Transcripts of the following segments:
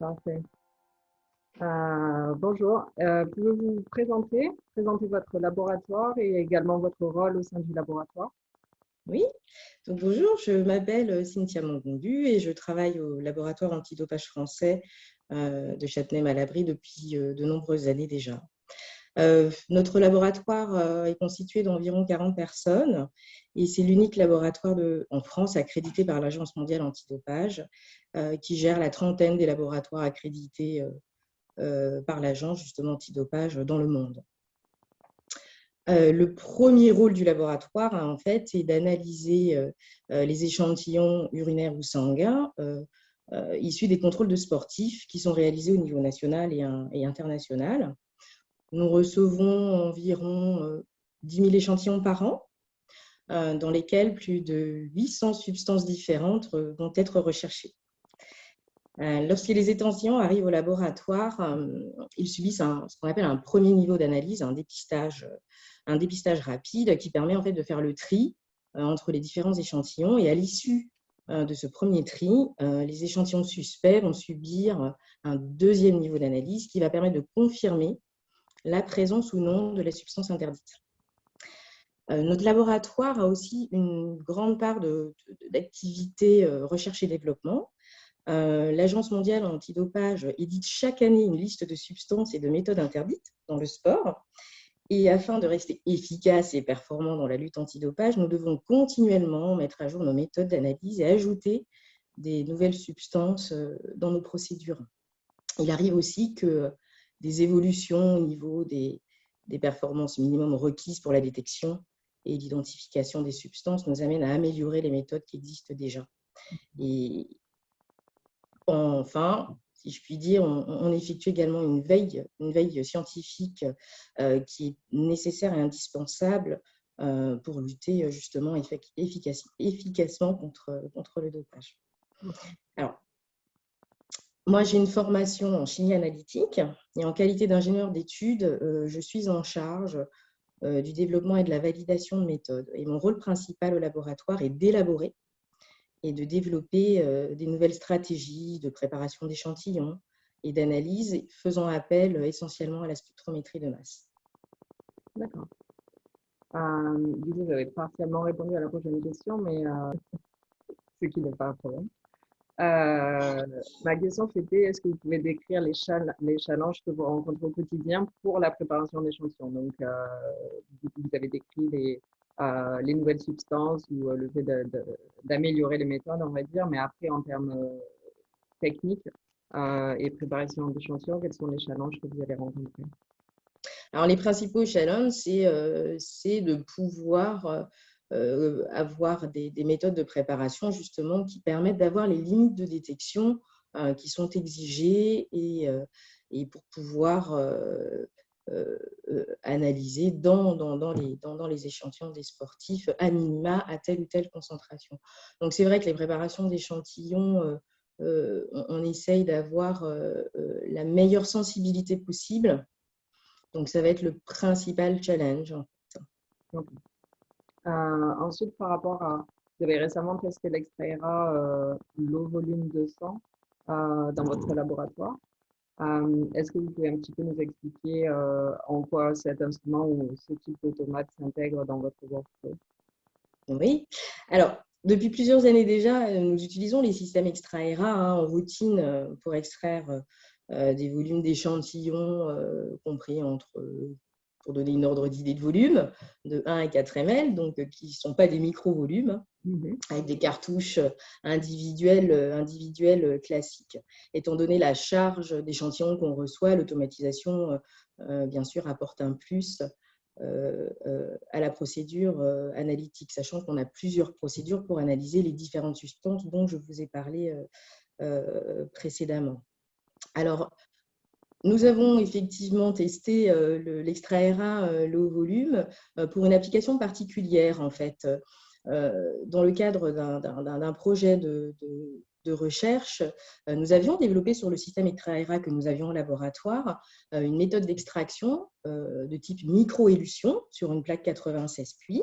Parfait. Bonjour. Pouvez-vous vous présenter votre laboratoire et également votre rôle au sein du laboratoire? Oui, donc bonjour, je m'appelle Cynthia Mongondu et je travaille au laboratoire antidopage français de Châtenay-Malabry depuis de nombreuses années déjà. Notre laboratoire est constitué d'environ 40 personnes et c'est l'unique laboratoire en France accrédité par l'Agence mondiale antidopage qui gère la trentaine des laboratoires accrédités par l'Agence justement antidopage dans le monde. Le premier rôle du laboratoire, en fait, est d'analyser les échantillons urinaires ou sanguins issus des contrôles de sportifs qui sont réalisés au niveau national et international. Nous recevons environ 10 000 échantillons par an, dans lesquels plus de 800 substances différentes vont être recherchées. Lorsque les échantillons arrivent au laboratoire, ils subissent ce qu'on appelle un premier niveau d'analyse, un dépistage rapide qui permet en fait de faire le tri entre les différents échantillons. Et à l'issue de ce premier tri, les échantillons suspects vont subir un deuxième niveau d'analyse qui va permettre de confirmer la présence ou non de la substance interdite. Notre laboratoire a aussi une grande part d'activité recherche et développement. L'Agence mondiale antidopage édite chaque année une liste de substances et de méthodes interdites dans le sport. Et afin de rester efficace et performant dans la lutte antidopage, nous devons continuellement mettre à jour nos méthodes d'analyse et ajouter des nouvelles substances dans nos procédures. Il arrive aussi que des évolutions au niveau des performances minimum requises pour la détection et l'identification des substances nous amènent à améliorer les méthodes qui existent déjà. Et enfin, si je puis dire, on effectue également une veille scientifique qui est nécessaire et indispensable pour lutter justement efficacement contre le dopage. Alors, moi, j'ai une formation en chimie analytique et en qualité d'ingénieur d'études, je suis en charge du développement et de la validation de méthodes. Et mon rôle principal au laboratoire est d'élaborer et de développer des nouvelles stratégies de préparation d'échantillons et d'analyse, faisant appel essentiellement à la spectrométrie de masse. D'accord. Du coup, vous avez partiellement répondu à la prochaine question, mais ce qui n'est pas un problème. Ma question c'était, est-ce que vous pouvez décrire les challenges que vous rencontrez au quotidien pour la préparation d'échantillons? Donc, vous avez décrit les nouvelles substances ou le fait d'améliorer les méthodes, on va dire, mais après, en termes techniques et préparation d'échantillons, quels sont les challenges que vous allez rencontrer? Alors, les principaux challenges, c'est de pouvoir avoir des méthodes de préparation justement qui permettent d'avoir les limites de détection qui sont exigées et pour pouvoir analyser dans les échantillons des sportifs à minima à telle ou telle concentration. Donc, c'est vrai que les préparations d'échantillons, on essaye d'avoir la meilleure sensibilité possible. Donc, ça va être le principal challenge. Okay. Ensuite, par rapport à, vous avez récemment testé l'extraERA low volume de sang dans votre laboratoire. Est-ce que vous pouvez un petit peu nous expliquer en quoi cet instrument ou ce type d'automate s'intègre dans votre workflow? Oui. Alors, depuis plusieurs années déjà, nous utilisons les systèmes extraERA en routine pour extraire des volumes d'échantillons compris pour donner une ordre d'idée de volume, de 1 à 4 ml, donc qui ne sont pas des micro-volumes, avec des cartouches individuelles classiques. Étant donné la charge d'échantillons qu'on reçoit, l'automatisation, bien sûr, apporte un plus à la procédure analytique, sachant qu'on a plusieurs procédures pour analyser les différentes substances dont je vous ai parlé précédemment. Alors, nous avons effectivement testé l'extraERA low volume pour une application particulière, en fait. Dans le cadre d'un projet de recherche, nous avions développé sur le système extraERA que nous avions au laboratoire une méthode d'extraction de type microélution sur une plaque 96 puits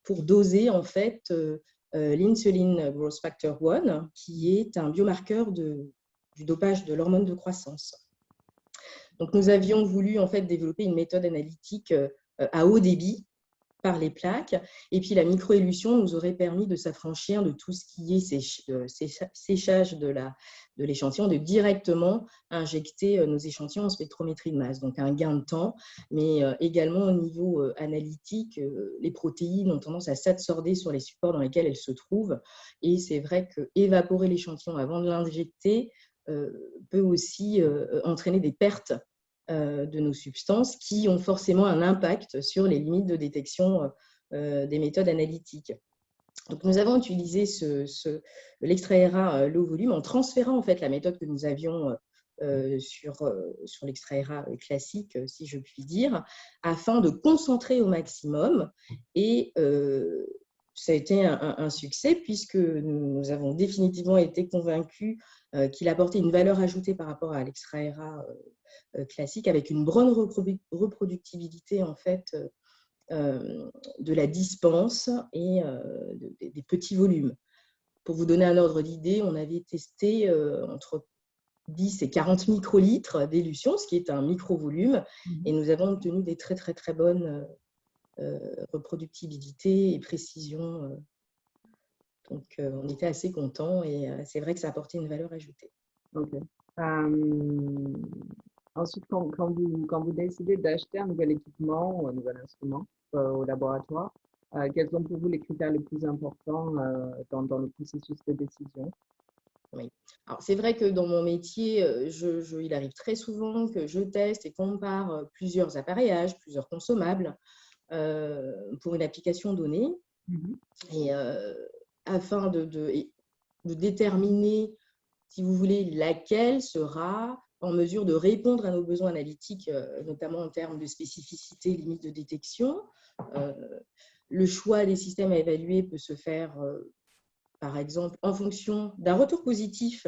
pour doser en fait l'insulin growth factor 1, qui est un biomarqueur du dopage de l'hormone de croissance. Donc, nous avions voulu en fait développer une méthode analytique à haut débit par les plaques, et puis la microélution nous aurait permis de s'affranchir de tout ce qui est séchage de l'échantillon, de directement injecter nos échantillons en spectrométrie de masse. Donc un gain de temps, mais également au niveau analytique, les protéines ont tendance à s'absorber sur les supports dans lesquels elles se trouvent, et c'est vrai que évaporer l'échantillon avant de l'injecter peut aussi entraîner des pertes de nos substances qui ont forcément un impact sur les limites de détection des méthodes analytiques. Donc, nous avons utilisé l'extrait RA low volume en transférant en fait la méthode que nous avions sur l'extrait RA classique, si je puis dire, afin de concentrer au maximum. Et ça a été un succès puisque nous avons définitivement été convaincus qu'il apportait une valeur ajoutée par rapport à l'extrait RA classique, avec une bonne reproductibilité en fait de la dispense et des petits volumes. Pour vous donner un ordre d'idée, on avait testé entre 10 et 40 microlitres d'élution, ce qui est un micro-volume, et nous avons obtenu des très très très bonnes reproductibilité et précision. Donc on était assez contents et c'est vrai que ça apportait une valeur ajoutée. Ok. Ensuite, quand vous décidez d'acheter un nouvel équipement ou un nouvel instrument au laboratoire, quels sont pour vous les critères les plus importants dans le processus de décision? Oui. Alors, c'est vrai que dans mon métier, il arrive très souvent que je teste et compare plusieurs appareillages, plusieurs consommables pour une application donnée. Et afin de déterminer, si vous voulez, laquelle sera en mesure de répondre à nos besoins analytiques, notamment en termes de spécificité, limite de détection. Le choix des systèmes à évaluer peut se faire, par exemple, en fonction d'un retour positif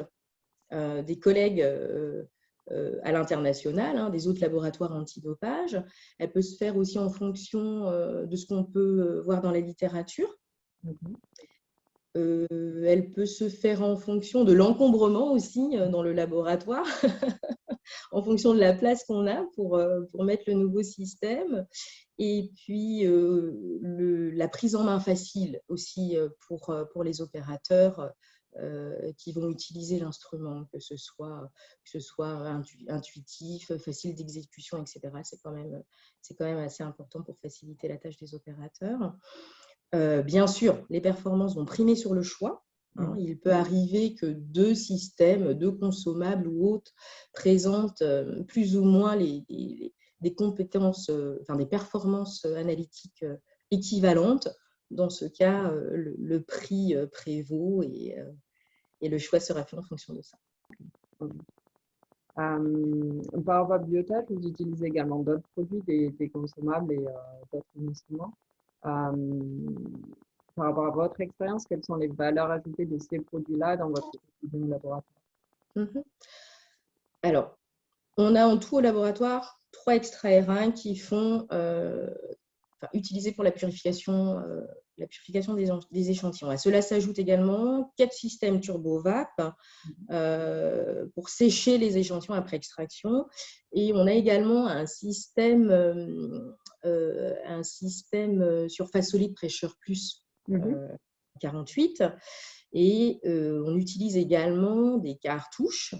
des collègues à l'international, des autres laboratoires antidopage. Elle peut se faire aussi en fonction de ce qu'on peut voir dans la littérature. Elle peut se faire en fonction de l'encombrement aussi dans le laboratoire, en fonction de la place qu'on a pour mettre le nouveau système. Et puis, la prise en main facile aussi pour les opérateurs qui vont utiliser l'instrument, que ce soit intuitif, facile d'exécution, etc. C'est quand même assez important pour faciliter la tâche des opérateurs. Bien sûr, les performances vont primer sur le choix. Il peut arriver que deux systèmes, deux consommables ou autres, présentent plus ou moins des compétences, des performances analytiques équivalentes. Dans ce cas, le prix prévaut et le choix sera fait en fonction de ça. Par rapport à Biotage, vous utilisez également d'autres produits, des consommables et d'autres instruments. Par rapport à votre expérience, quelles sont les valeurs ajoutées de ces produits-là dans votre laboratoire? Alors, on a en tout au laboratoire 3 extraits R1 qui sont utilisés pour la purification des échantillons. À cela s'ajoute également 4 systèmes turbo-VAP pour sécher les échantillons après extraction. Et on a également un système surface solide Pressure Plus 48. Et on utilise également des cartouches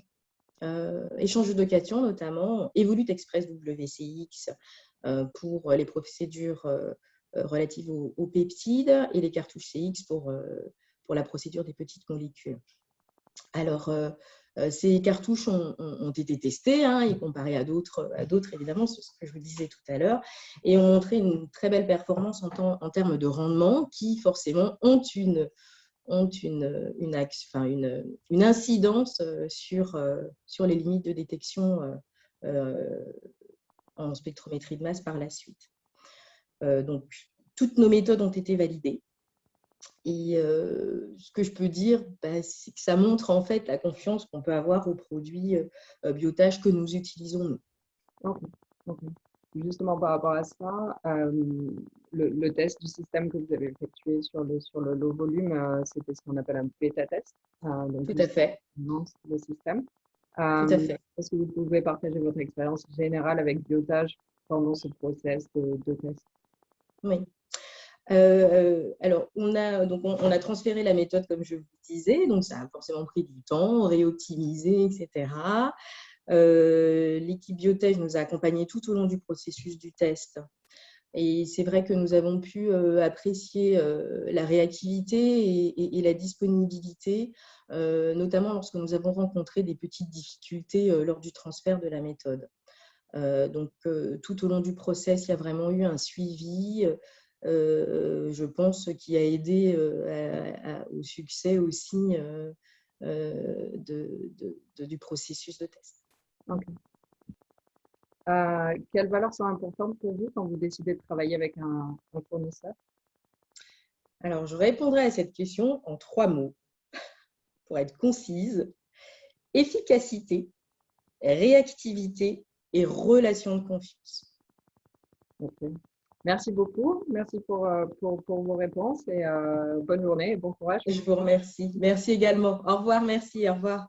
échange de cation, notamment Evolute Express WCX pour les procédures relatives aux peptides et les cartouches CX pour la procédure des petites molécules. Alors, ces cartouches ont été testées et comparées à d'autres, évidemment, c'est ce que je vous disais tout à l'heure, et ont montré une très belle performance en termes de rendement qui, forcément, ont une incidence sur les limites de détection en spectrométrie de masse par la suite. Donc, toutes nos méthodes ont été validées. Et ce que je peux dire, c'est que ça montre en fait la confiance qu'on peut avoir aux produits Biotage que nous utilisons nous. Okay. justement par rapport à ça, le test du système que vous avez effectué sur le low volume, c'était ce qu'on appelle un bêta-test. Donc, Tout à fait, justement, le système. tout à fait. Est-ce que vous pouvez partager votre expérience générale avec Biotage pendant ce process de test? Oui. Alors, on a transféré la méthode, comme je vous disais, donc ça a forcément pris du temps, réoptimisé, etc. L'équipe Biotech nous a accompagnés tout au long du processus du test. Et c'est vrai que nous avons pu apprécier la réactivité et la disponibilité, notamment lorsque nous avons rencontré des petites difficultés lors du transfert de la méthode. Donc, tout au long du process, il y a vraiment eu un suivi, je pense, qui a aidé au succès aussi du processus de test. Ok. Quelles valeurs sont importantes pour vous quand vous décidez de travailler avec un fournisseur? Alors, je répondrai à cette question en 3 mots, pour être concise: efficacité, réactivité et relation de confiance. Ok. Merci beaucoup. Merci pour vos réponses et bonne journée et bon courage. Je vous remercie. Merci également. Au revoir, merci, au revoir.